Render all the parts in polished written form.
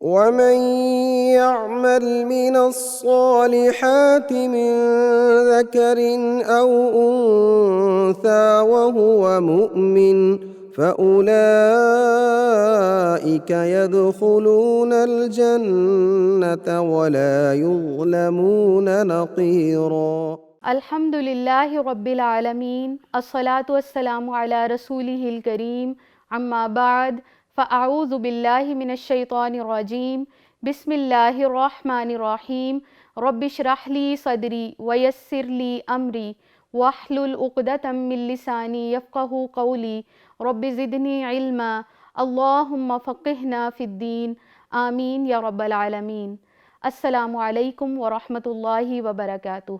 ومن يعمل من الصالحات من ذكر أو أنثى وهو مؤمن فأولئك يدخلون الجنة ولا يظلمون نقيرا۔ الحمد للہ رب العالمین، الصلاۃ والسلام علی رسولہ الکریم، اما بعد فاعوذ باللہ من الشیطان الرجیم، بسم اللہ الرحمن الرحیم، رب اشرح لی صدری ویسر لی امری واحلل عقدۃ من لسانی یفقہوا قولی، رب زدنی علما، اللہم فقہنا فی الدین، آمین یا رب العالمین۔ السلام علیکم ورحمۃ اللہ وبرکاتہ۔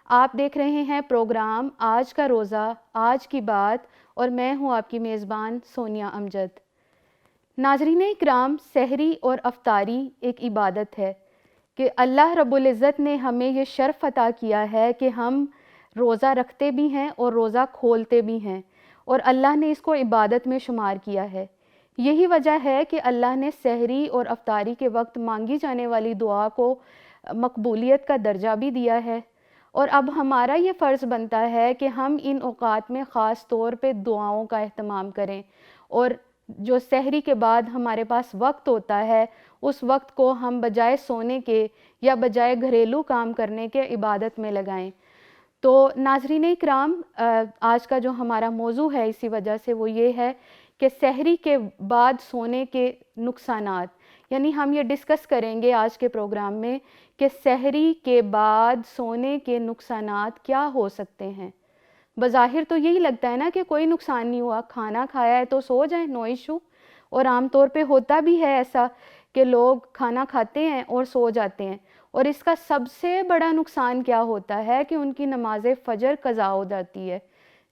آپ دیکھ رہے ہیں پروگرام آج کا روزہ آج کی بات، اور میں ہوں آپ کی میزبان سونیا امجد۔ ناظرین اکرام، سحری اور افطاری ایک عبادت ہے کہ اللہ رب العزت نے ہمیں یہ شرف عطا کیا ہے کہ ہم روزہ رکھتے بھی ہیں اور روزہ کھولتے بھی ہیں، اور اللہ نے اس کو عبادت میں شمار کیا ہے۔ یہی وجہ ہے کہ اللہ نے سحری اور افطاری کے وقت مانگی جانے والی دعا کو مقبولیت کا درجہ بھی دیا ہے، اور اب ہمارا یہ فرض بنتا ہے کہ ہم ان اوقات میں خاص طور پہ دعاؤں کا اہتمام کریں، اور جو سحری کے بعد ہمارے پاس وقت ہوتا ہے اس وقت کو ہم بجائے سونے کے یا بجائے گھریلو کام کرنے کے عبادت میں لگائیں۔ تو ناظرین اکرام، آج کا جو ہمارا موضوع ہے اسی وجہ سے وہ یہ ہے کہ سحری کے بعد سونے کے نقصانات، یعنی ہم یہ ڈسکس کریں گے آج کے پروگرام میں کہ سحری کے بعد سونے کے نقصانات کیا ہو سکتے ہیں۔ بظاہر تو یہی لگتا ہے نا کہ کوئی نقصان نہیں ہوا، کھانا کھایا ہے تو سو جائیں، نو ایشو، اور عام طور پہ ہوتا بھی ہے ایسا کہ لوگ کھانا کھاتے ہیں اور سو جاتے ہیں، اور اس کا سب سے بڑا نقصان کیا ہوتا ہے کہ ان کی نماز فجر قضا ہو جاتی ہے،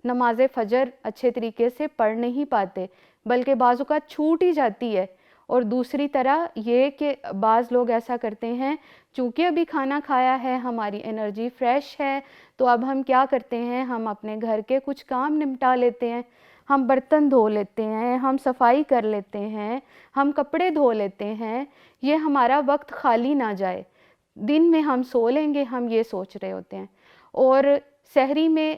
نماز فجر اچھے طریقے سے پڑھ نہیں پاتے، بلکہ بعض اوقات چھوٹ ہی جاتی ہے۔ اور دوسری طرح یہ کہ بعض لوگ ایسا کرتے ہیں، چونکہ ابھی کھانا کھایا ہے، ہماری انرجی فریش ہے، تو اب ہم کیا کرتے ہیں، ہم اپنے گھر کے کچھ کام نمٹا لیتے ہیں، ہم برتن دھو لیتے ہیں، ہم صفائی کر لیتے ہیں، ہم کپڑے دھو لیتے ہیں، یہ ہمارا وقت خالی نہ جائے، دن میں ہم سو لیں گے، ہم یہ سوچ رہے ہوتے ہیں۔ اور سحری میں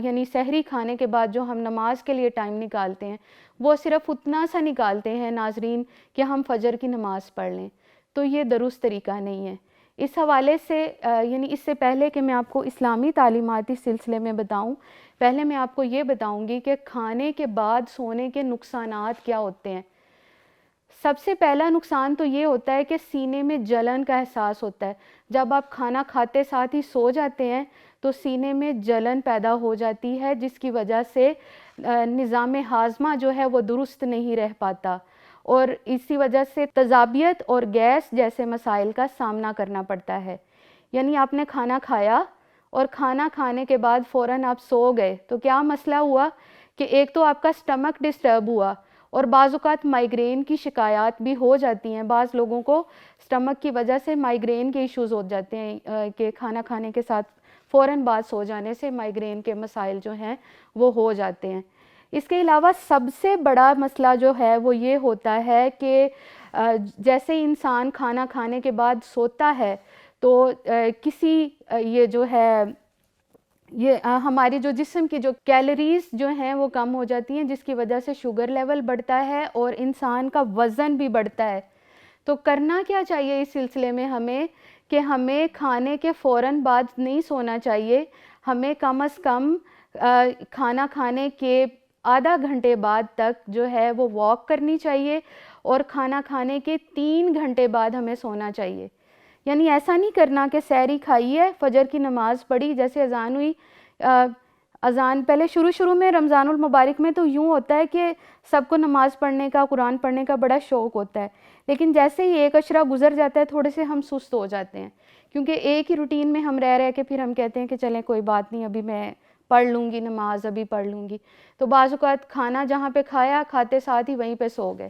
یعنی سحری کھانے کے بعد جو ہم نماز کے لیے ٹائم نکالتے ہیں وہ صرف اتنا سا نکالتے ہیں ناظرین کہ ہم فجر کی نماز پڑھ لیں، تو یہ درست طریقہ نہیں ہے۔ اس حوالے سے یعنی اس سے پہلے کہ میں آپ کو اسلامی تعلیمات اس سلسلے میں بتاؤں، پہلے میں آپ کو یہ بتاؤں گی کہ کھانے کے بعد سونے کے نقصانات کیا ہوتے ہیں۔ سب سے پہلا نقصان تو یہ ہوتا ہے کہ سینے میں جلن کا احساس ہوتا ہے۔ جب آپ کھانا کھاتے ساتھ ہی سو جاتے ہیں تو سینے میں جلن پیدا ہو جاتی ہے، جس کی وجہ سے نظام ہاضمہ جو ہے وہ درست نہیں رہ پاتا، اور اسی وجہ سے تذابیت اور گیس جیسے مسائل کا سامنا کرنا پڑتا ہے۔ یعنی آپ نے کھانا کھایا اور کھانا کھانے کے بعد فوراً آپ سو گئے تو کیا مسئلہ ہوا کہ ایک تو آپ کا سٹمک ڈسٹرب ہوا، اور بعض اوقات مائیگرین کی شکایات بھی ہو جاتی ہیں۔ بعض لوگوں کو سٹمک کی وجہ سے مائیگرین کے ایشوز ہو جاتے ہیں کہ کھانا کھانے کے ساتھ فوراً بعد سو جانے سے مائیگرین کے مسائل جو ہیں وہ ہو جاتے ہیں۔ اس کے علاوہ سب سے بڑا مسئلہ جو ہے وہ یہ ہوتا ہے کہ جیسے انسان کھانا کھانے کے بعد سوتا ہے تو کسی یہ جو ہے یہ ہماری جو جسم کی جو کیلوریز جو ہیں وہ کم ہو جاتی ہیں، جس کی وجہ سے شوگر لیول بڑھتا ہے اور انسان کا وزن بھی بڑھتا ہے۔ تو کرنا کیا چاہیے اس سلسلے میں ہمیں کہ ہمیں کھانے کے فوراً بعد نہیں سونا چاہیے، ہمیں کم از کم کھانا کھانے کے آدھا گھنٹے بعد تک جو ہے وہ واک کرنی چاہیے، اور کھانا کھانے کے 3 گھنٹے بعد ہمیں سونا چاہیے۔ یعنی ایسا نہیں کرنا کہ سحری کھائی ہے، فجر کی نماز پڑھی، جیسے اذان ہوئی، اذان پہلے شروع میں رمضان المبارک میں تو یوں ہوتا ہے کہ سب کو نماز پڑھنے کا، قرآن پڑھنے کا بڑا شوق ہوتا ہے، لیکن جیسے ہی ایک عشرہ گزر جاتا ہے تھوڑے سے ہم سست ہو جاتے ہیں، کیونکہ ایک ہی روٹین میں ہم رہ کے پھر ہم کہتے ہیں کہ چلیں کوئی بات نہیں، ابھی میں پڑھ لوں گی نماز، ابھی پڑھ لوں گی، تو بعض اوقات کھانا جہاں پہ کھایا کھاتے ساتھ ہی وہیں پہ سو گئے۔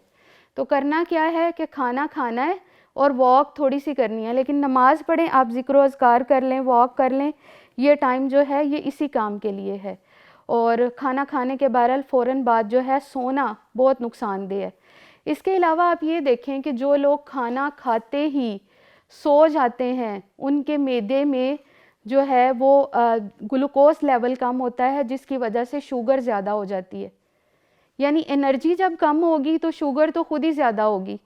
تو کرنا کیا ہے کہ کھانا کھانا ہے اور واک تھوڑی سی کرنی ہے، لیکن نماز پڑھیں، آپ ذکر و اذکار کر لیں، واک کر لیں، یہ ٹائم جو ہے یہ اسی کام کے لیے ہے۔ اور کھانا کھانے کے بہرحال فوراً بعد جو ہے سونا بہت نقصان دہ ہے۔ اس کے علاوہ آپ یہ دیکھیں کہ جو لوگ کھانا کھاتے ہی سو جاتے ہیں ان کے معدے میں جو ہے وہ گلوکوز لیول کم ہوتا ہے، جس کی وجہ سے شوگر زیادہ ہو جاتی ہے. یعنی انرجی جب کم ہوگی تو شوگر تو خود ہی زیادہ ہوگی،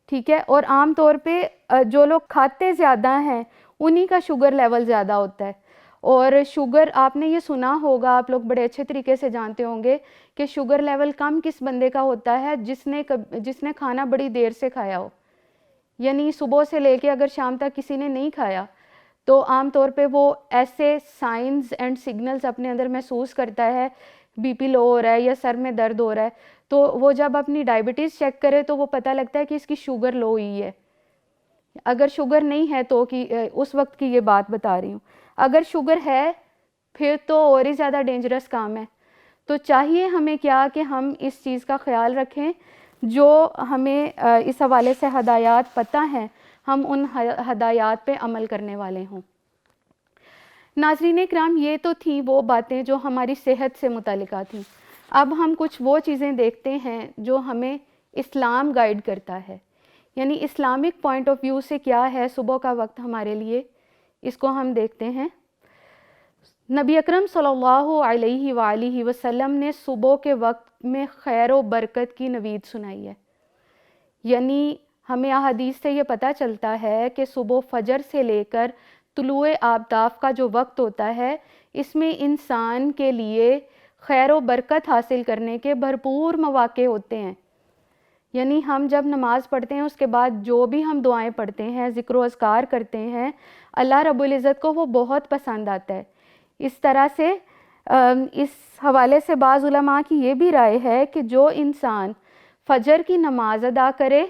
ٹھیک ہے. اور عام طور پہ جو لوگ کھاتے زیادہ ہیں انہی کا شوگر لیول زیادہ ہوتا ہے. اور شوگر آپ نے یہ سنا ہوگا، آپ لوگ بڑے اچھے طریقے سے جانتے ہوں گے کہ شوگر لیول کم کس بندے کا ہوتا ہے، جس نے کھانا بڑی دیر سے کھایا ہو. یعنی صبح سے لے کے اگر شام تک کسی نے نہیں کھایا تو عام طور پہ وہ ایسے سائنز اینڈ سگنلز اپنے اندر محسوس کرتا ہے، بی پی لو ہو رہا ہے یا سر میں درد ہو رہا ہے، تو وہ جب اپنی ڈائبٹیز چیک کرے تو وہ پتہ لگتا ہے کہ اس کی شوگر لو ہوئی ہے. اگر شوگر نہیں ہے تو اس وقت کی یہ بات بتا رہی ہوں. اگر شوگر ہے پھر تو اور ہی زیادہ ڈینجرس کام ہے. تو چاہیے ہمیں کیا کہ ہم اس چیز کا خیال رکھیں، جو ہمیں اس حوالے سے ہدایات پتہ ہیں ہم ان ہدایات پہ عمل کرنے والے ہوں. ناظرین کرام، یہ تو تھیں وہ باتیں جو ہماری صحت سے متعلقہ تھیں. اب ہم کچھ وہ چیزیں دیکھتے ہیں جو ہمیں اسلام گائیڈ کرتا ہے، یعنی اسلامک پوائنٹ آف ویو سے کیا ہے صبح کا وقت ہمارے لیے، اس کو ہم دیکھتے ہیں. نبی اکرم صلی اللہ علیہ وآلہ وسلم نے صبح کے وقت میں خیر و برکت کی نوید سنائی ہے. یعنی ہمیں احادیث سے یہ پتہ چلتا ہے کہ صبح فجر سے لے کر طلوع آفتاب کا جو وقت ہوتا ہے، اس میں انسان کے لیے خیر و برکت حاصل کرنے کے بھرپور مواقع ہوتے ہیں. یعنی ہم جب نماز پڑھتے ہیں اس کے بعد جو بھی ہم دعائیں پڑھتے ہیں، ذکر و اذکار کرتے ہیں، اللہ رب العزت کو وہ بہت پسند آتا ہے. اس طرح سے اس حوالے سے بعض علماء کی یہ بھی رائے ہے کہ جو انسان فجر کی نماز ادا کرے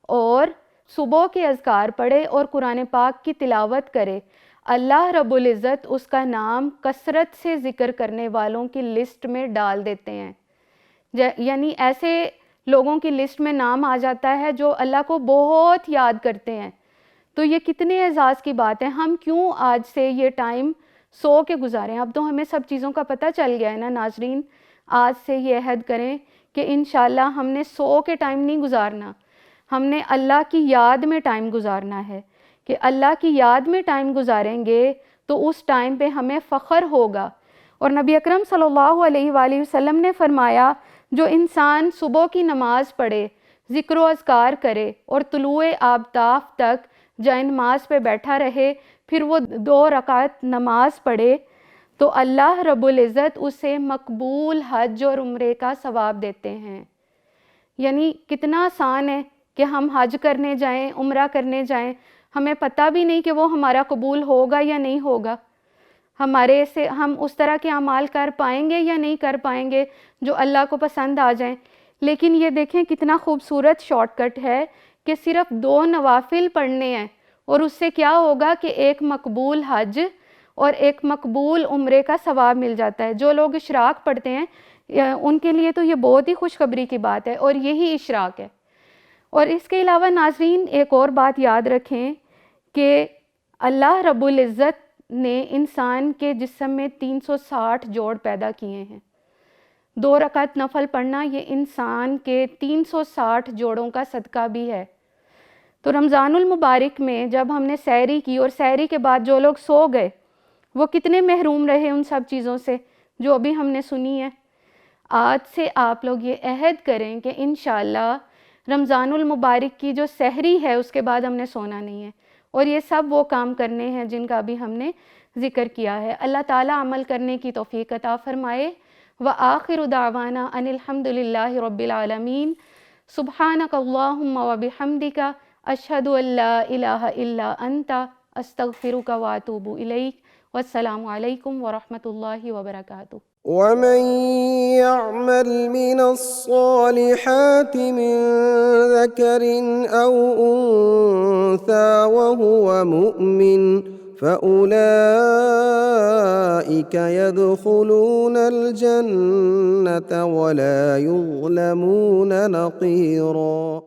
اور صبح کے اذکار پڑھے اور قرآن پاک کی تلاوت کرے، اللہ رب العزت اس کا نام کثرت سے ذکر کرنے والوں کی لسٹ میں ڈال دیتے ہیں. یعنی ایسے لوگوں کی لسٹ میں نام آ جاتا ہے جو اللہ کو بہت یاد کرتے ہیں. تو یہ کتنے اعزاز کی بات ہے. ہم کیوں آج سے یہ ٹائم سو کے گزاریں؟ اب تو ہمیں سب چیزوں کا پتہ چل گیا ہے نا ناظرین. آج سے یہ عہد کریں کہ انشاءاللہ ہم نے سو کے ٹائم نہیں گزارنا، ہم نے اللہ کی یاد میں ٹائم گزارنا ہے. کہ اللہ کی یاد میں ٹائم گزاریں گے تو اس ٹائم پہ ہمیں فخر ہوگا. اور نبی اکرم صلی اللہ علیہ وآلہ وسلم نے فرمایا، جو انسان صبح کی نماز پڑھے، ذکر و اذکار کرے اور طلوع آفتاب تک جائے نماز پہ بیٹھا رہے، پھر وہ 2 رکعت نماز پڑھے، تو اللہ رب العزت اسے مقبول حج اور عمرے کا ثواب دیتے ہیں. یعنی کتنا آسان ہے کہ ہم حج کرنے جائیں، عمرہ کرنے جائیں، ہمیں پتہ بھی نہیں کہ وہ ہمارا قبول ہوگا یا نہیں ہوگا، ہمارے سے ہم اس طرح کے اعمال کر پائیں گے یا نہیں کر پائیں گے جو اللہ کو پسند آ جائیں. لیکن یہ دیکھیں کتنا خوبصورت شارٹ کٹ ہے کہ صرف 2 نوافل پڑھنے ہیں اور اس سے کیا ہوگا کہ ایک مقبول حج اور ایک مقبول عمرے کا ثواب مل جاتا ہے. جو لوگ اشراق پڑھتے ہیں ان کے لیے تو یہ بہت ہی خوشخبری کی بات ہے، اور یہی اشراق ہے. اور اس کے علاوہ ناظرین ایک اور بات یاد رکھیں کہ اللہ رب العزت نے انسان کے جسم میں 360 جوڑ پیدا کیے ہیں. 2 رکعت نفل پڑھنا یہ انسان کے 360 جوڑوں کا صدقہ بھی ہے. تو رمضان المبارک میں جب ہم نے سحری کی اور سحری کے بعد جو لوگ سو گئے وہ کتنے محروم رہے ان سب چیزوں سے جو ابھی ہم نے سنی ہے. آج سے آپ لوگ یہ عہد کریں کہ انشاءاللہ رمضان المبارک کی جو سحری ہے اس کے بعد ہم نے سونا نہیں ہے، اور یہ سب وہ کام کرنے ہیں جن کا بھی ہم نے ذکر کیا ہے. اللہ تعالیٰ عمل کرنے کی توفیق عطا فرمائے. وآخر دعوانا ان الحمد للہ رب العالمین. سبحانک اللہم وبحمدک، اشہد ان لا الہ الا انت، استغفرک واتوب الیک. والسلام علیکم ورحمۃ اللہ وبرکاتہ. ومن يعمل من الصالحات من ذكر أو أنثى وهو مؤمن فأولئك يدخلون الجنة ولا يظلمون نقيرا.